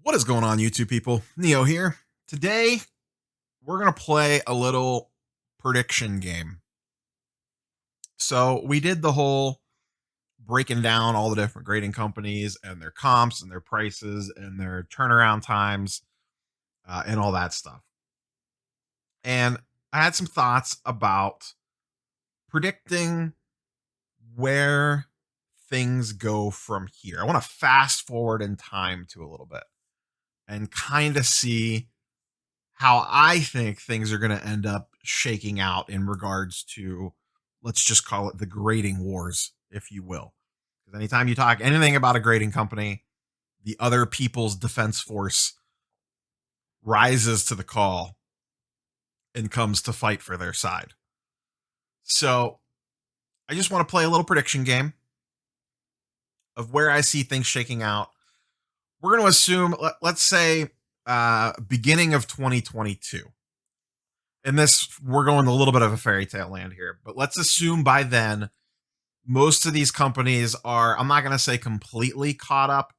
What is going on, YouTube people? Neo here. Today, we're going to play a little prediction game. So, we did the whole breaking down all the different grading companies and their comps and their prices and their turnaround times and all that stuff. And I had some thoughts about predicting where things go from here. I want to fast forward in time to a little bit and kind of see how I think things are going to end up shaking out in regards to, let's just call it the grading wars, if you will. Because anytime you talk anything about a grading company, the other people's defense force rises to the call and comes to fight for their side. So I just want to play a little prediction game of where I see things shaking out. We're going to assume, let's say, beginning of 2022. And this, we're going a little bit of a fairy tale land here, but let's assume by then, most of these companies are, I'm not going to say completely caught up,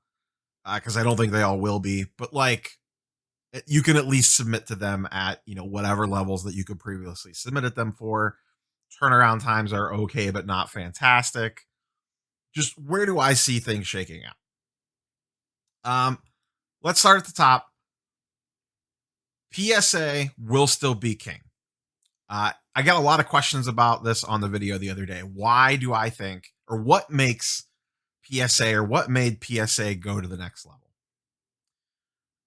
because I don't think they all will be, but like, you can at least submit to them at, whatever levels that you could previously submitted them for. Turnaround times are okay, but not fantastic. Just where do I see things shaking out? Let's start at the top. PSA will still be king. I got a lot of questions about this on the video the other day. Why do I think, or what makes PSA, or what made PSA go to the next level?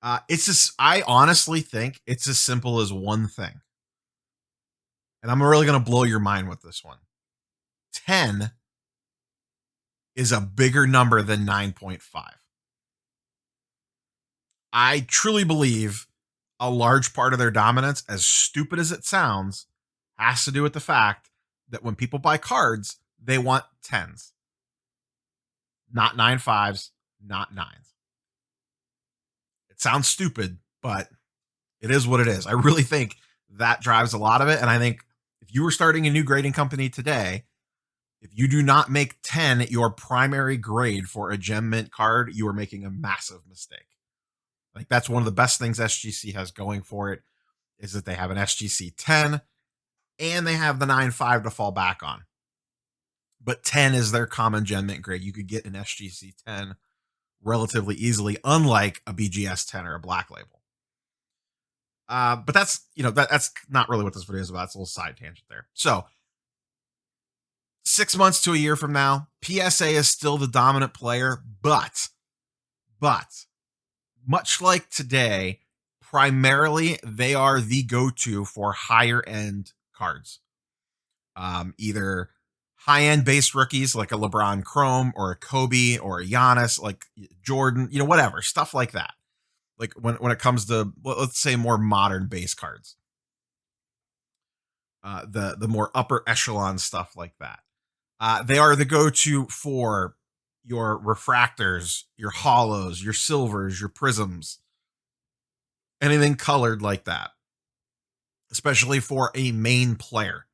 I honestly think it's as simple as one thing. And I'm really going to blow your mind with this one. 10 is a bigger number than 9.5. I truly believe a large part of their dominance, as stupid as it sounds, has to do with the fact that when people buy cards, they want 10s. Not 9.5s, not 9s. It sounds stupid, but it is what it is. I really think that drives a lot of it. And I think if you were starting a new grading company today, if you do not make 10 your primary grade for a gem mint card, you are making a massive mistake. Like, that's one of the best things SGC has going for it, is that they have an SGC 10 and they have the 9.5 to fall back on. But 10 is their common gem mint grade. You could get an SGC 10 relatively easily, unlike a BGS 10 or a black label. But that's, that's not really what this video is about. It's a little side tangent there. So 6 months to a year from now, PSA is still the dominant player, but much like today, primarily they are the go-to for higher end cards. Either high-end base rookies like a LeBron Chrome or a Kobe or a Giannis, like Jordan, whatever, stuff like that. Like when it comes to, let's say, more modern base cards. The more upper echelon stuff like that. They are the go-to for your refractors, your hollows, your silvers, your prisms, anything colored like that. Especially for a main player,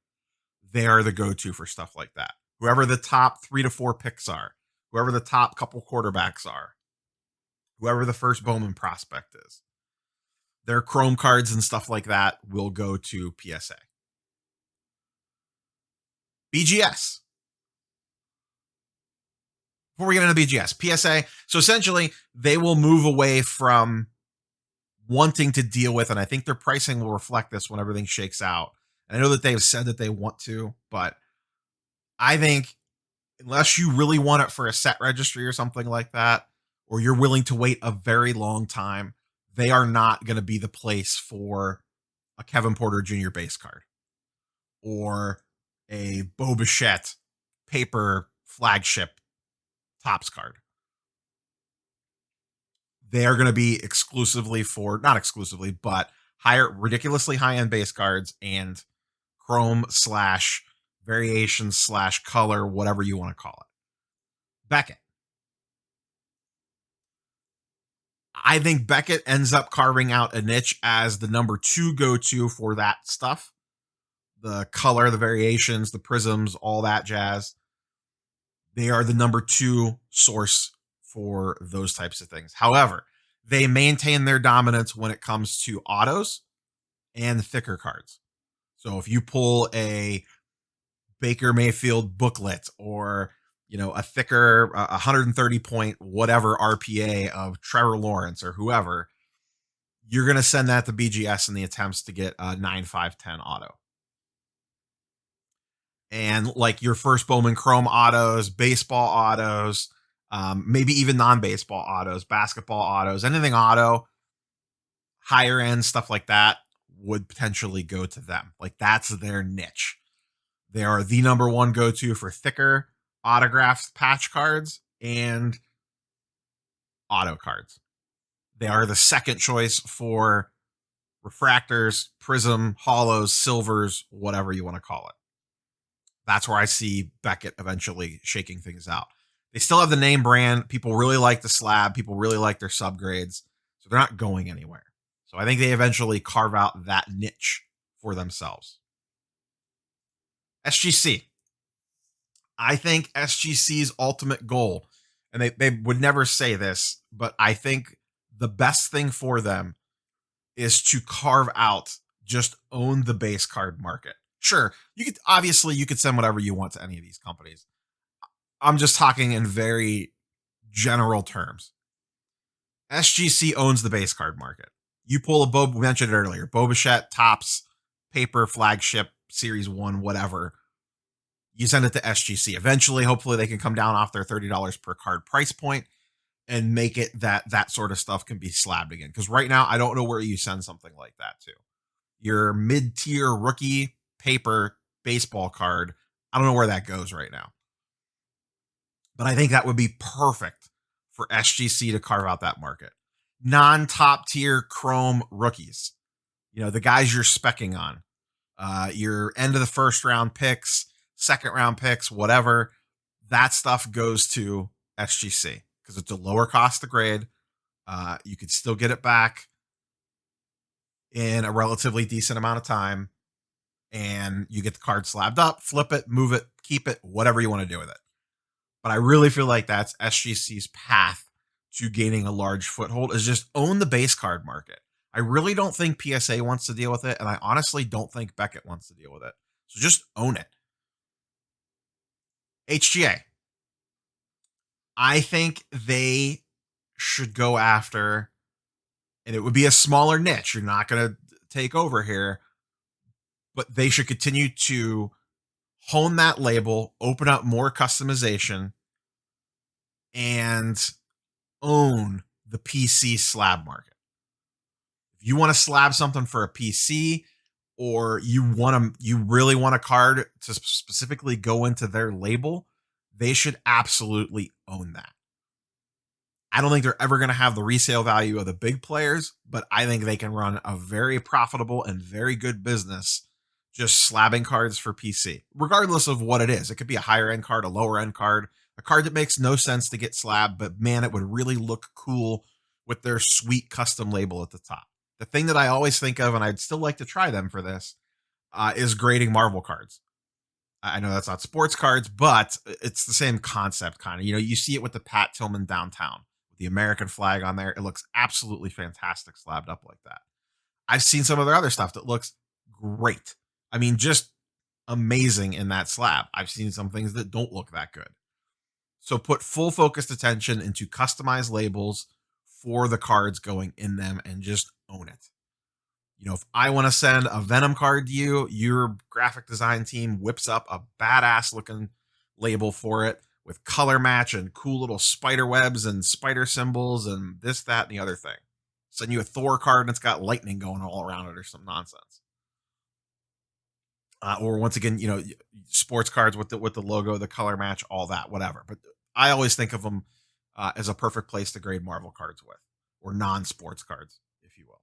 they are the go-to for stuff like that. Whoever the top 3 to 4 picks are, whoever the top couple quarterbacks are, whoever the first Bowman prospect is, their chrome cards and stuff like that will go to PSA. BGS. Before we get into BGS, PSA, so essentially they will move away from wanting to deal with, and I think their pricing will reflect this when everything shakes out. And I know that they've said that they want to, but I think unless you really want it for a set registry or something like that, or you're willing to wait a very long time, they are not going to be the place for a Kevin Porter Jr. base card or a Bo Bichette paper flagship Topps card. They are going to be exclusively for, not exclusively, but ridiculously high-end base cards and chrome / variation / color, whatever you want to call it. Beckett. I think Beckett ends up carving out a niche as the number 2 go-to for that stuff. The color, the variations, the prisms, all that jazz. They are the number 2 source for those types of things. However, They maintain their dominance when it comes to autos and thicker cards. So if you pull a Baker Mayfield booklet or a thicker 130 point whatever RPA of Trevor Lawrence or whoever, you're going to send that to BGS in the attempts to get a 9-5-10 auto. And like your first Bowman Chrome autos, baseball autos, maybe even non-baseball autos, basketball autos, anything auto, higher end stuff like that would potentially go to them. Like that's their niche. They are the number one go-to for thicker autographed patch cards and auto cards. They are the second choice for refractors, prism, hollows, silvers, whatever you want to call it. That's where I see Beckett eventually shaking things out. They still have the name brand. People really like the slab. People really like their subgrades. So they're not going anywhere. So I think they eventually carve out that niche for themselves. SGC. I think SGC's ultimate goal, and they would never say this, but I think the best thing for them is to carve out, just own the base card market. Sure, you could send whatever you want to any of these companies. I'm just talking in very general terms. SGC owns the base card market. You pull a we mentioned it earlier, Bobichette, Tops, Paper, Flagship, Series 1, whatever. You send it to SGC. Eventually, hopefully, they can come down off their $30 per card price point and make it that sort of stuff can be slabbed again. Because right now, I don't know where you send something like that to. Your mid-tier rookie paper baseball card, I don't know where that goes right now. But I think that would be perfect for SGC to carve out that market. Non-top tier Chrome rookies, the guys you're specking on, your end of the first round picks, second round picks, whatever, that stuff goes to SGC because it's a lower cost to grade. You could still get it back in a relatively decent amount of time, and you get the card slabbed up, flip it, move it, keep it, whatever you want to do with it. But I really feel like that's SGC's path to gaining a large foothold, is just own the base card market. I really don't think PSA wants to deal with it, and I honestly don't think Beckett wants to deal with it. So just own it. HGA. I think they should go after, and it would be a smaller niche. You're not going to take over here, but they should continue to hone that label, open up more customization, and own the PC slab market. If you want to slab something for a PC, or you really want a card to specifically go into their label, they should absolutely own that. I don't think they're ever going to have the resale value of the big players, but I think they can run a very profitable and very good business just slabbing cards for PC, regardless of what it is. It could be a higher end card, a lower end card, a card that makes no sense to get slabbed, but man, it would really look cool with their sweet custom label at the top. The thing that I always think of, and I'd still like to try them for this, is grading Marvel cards. I know that's not sports cards, but it's the same concept, kind of. You see it with the Pat Tillman downtown, with the American flag on there. It looks absolutely fantastic slabbed up like that. I've seen some of their other stuff that looks great. I mean, just amazing in that slab. I've seen some things that don't look that good. So put full focused attention into customized labels for the cards going in them and just own it. If I want to send a Venom card to you, your graphic design team whips up a badass looking label for it with color match and cool little spider webs and spider symbols and this, that, and the other thing. Send you a Thor card and it's got lightning going all around it or some nonsense. Or once again, sports cards with the logo, the color match, all that, whatever. But I always think of them as a perfect place to grade Marvel cards with, or non-sports cards, if you will.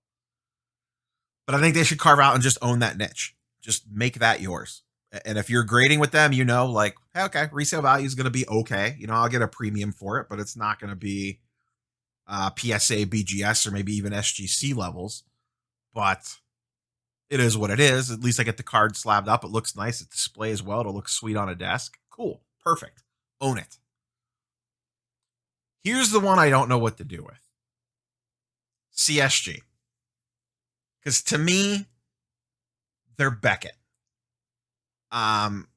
But I think they should carve out and just own that niche. Just make that yours. And if you're grading with them, like, hey, okay, resale value is going to be okay. I'll get a premium for it, but it's not going to be PSA, BGS, or maybe even SGC levels. But it is what it is. At least I get the card slabbed up. It looks nice. It displays well. It'll look sweet on a desk. Cool. Perfect. Own it. Here's the one I don't know what to do with. CSG. Because to me, they're Beckett. Um,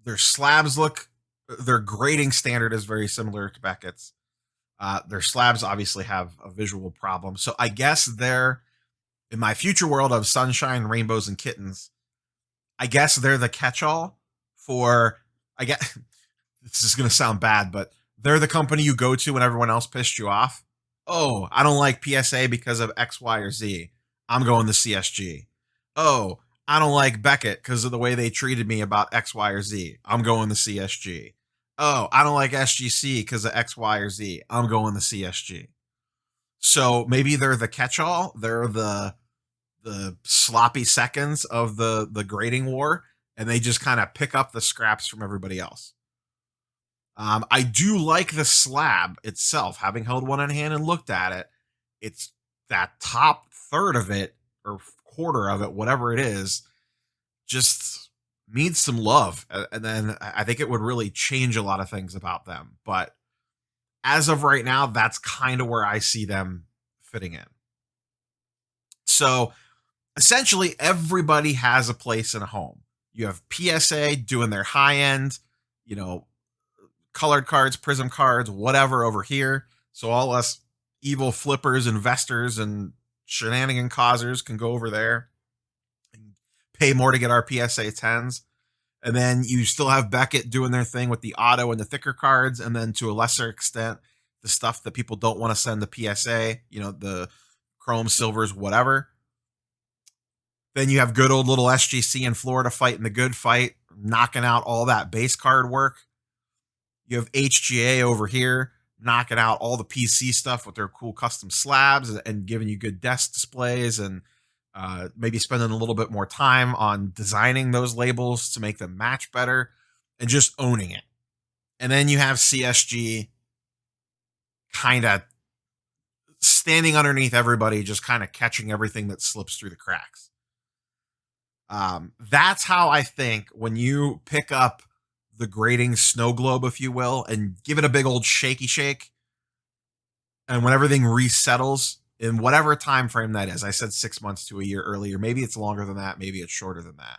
their slabs look, their grading standard is very similar to Beckett's. Their slabs obviously have a visual problem. So I guess they're, in my future world of sunshine, rainbows, and kittens, I guess they're the catch-all for, I guess, this is going to sound bad, but they're the company you go to when everyone else pissed you off. Oh, I don't like PSA because of X, Y, or Z. I'm going to CSG. Oh, I don't like Beckett because of the way they treated me about X, Y, or Z. I'm going to CSG. Oh, I don't like SGC because of X, Y, or Z. I'm going to CSG. So maybe they're the catch-all. They're the sloppy seconds of the grading war, and they just kind of pick up the scraps from everybody else. I do like the slab itself. Having held one in hand and looked at it, it's that top third of it or quarter of it, whatever it is, just needs some love. And then I think it would really change a lot of things about them. But as of right now, that's kind of where I see them fitting in. So essentially, everybody has a place in a home. You have PSA doing their high end, you know, colored cards, prism cards, whatever over here. So all us evil flippers, investors, and shenanigan causers can go over there and pay more to get our PSA 10s. And then you still have Beckett doing their thing with the auto and the thicker cards. And then to a lesser extent, the stuff that people don't want to send the PSA, you know, the chrome, silvers, whatever. Then you have good old little SGC in Florida fighting the good fight, knocking out all that base card work. You have HGA over here knocking out all the PC stuff with their cool custom slabs and giving you good desk displays and maybe spending a little bit more time on designing those labels to make them match better and just owning it. And then you have CSG kind of standing underneath everybody, just kind of catching everything that slips through the cracks. That's how I think when you pick up the grading snow globe, if you will, and give it a big old shaky shake, and when everything resettles in whatever time frame that is, I said 6 months to a year earlier, maybe it's longer than that, maybe it's shorter than that.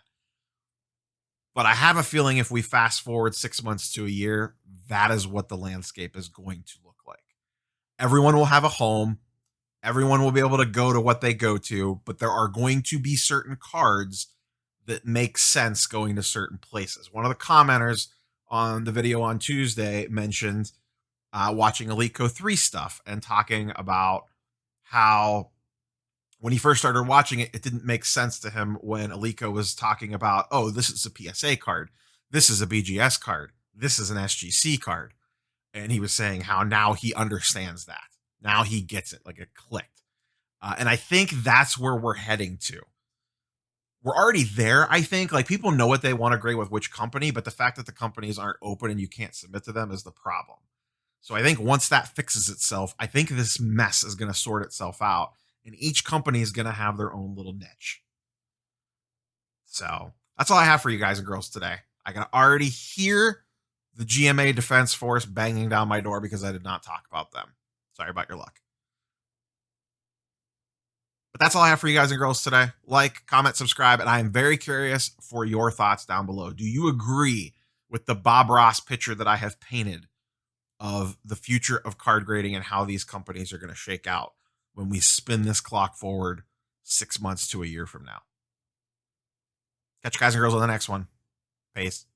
But I have a feeling if we fast forward 6 months to a year, that is what the landscape is going to look like. Everyone will have a home. Everyone will be able to go to what they go to, but there are going to be certain cards that make sense going to certain places. One of the commenters on the video on Tuesday mentioned watching Elite 3 stuff and talking about how when he first started watching it, it didn't make sense to him when Alico was talking about, oh, this is a PSA card. This is a BGS card. This is an SGC card. And he was saying how now he understands that. Now he gets it, like it clicked. And I think that's where we're heading to. We're already there, I think. Like people know what they want to grade with which company, but the fact that the companies aren't open and you can't submit to them is the problem. So I think once that fixes itself, I think this mess is going to sort itself out. And each company is going to have their own little niche. So that's all I have for you guys and girls today. I can already hear the GMA Defense Force banging down my door because I did not talk about them. Sorry about your luck. But that's all I have for you guys and girls today. Like, comment, subscribe, and I am very curious for your thoughts down below. Do you agree with the Bob Ross picture that I have painted of the future of card grading and how these companies are going to shake out when we spin this clock forward 6 months to a year from now? Catch you guys and girls on the next one. Peace.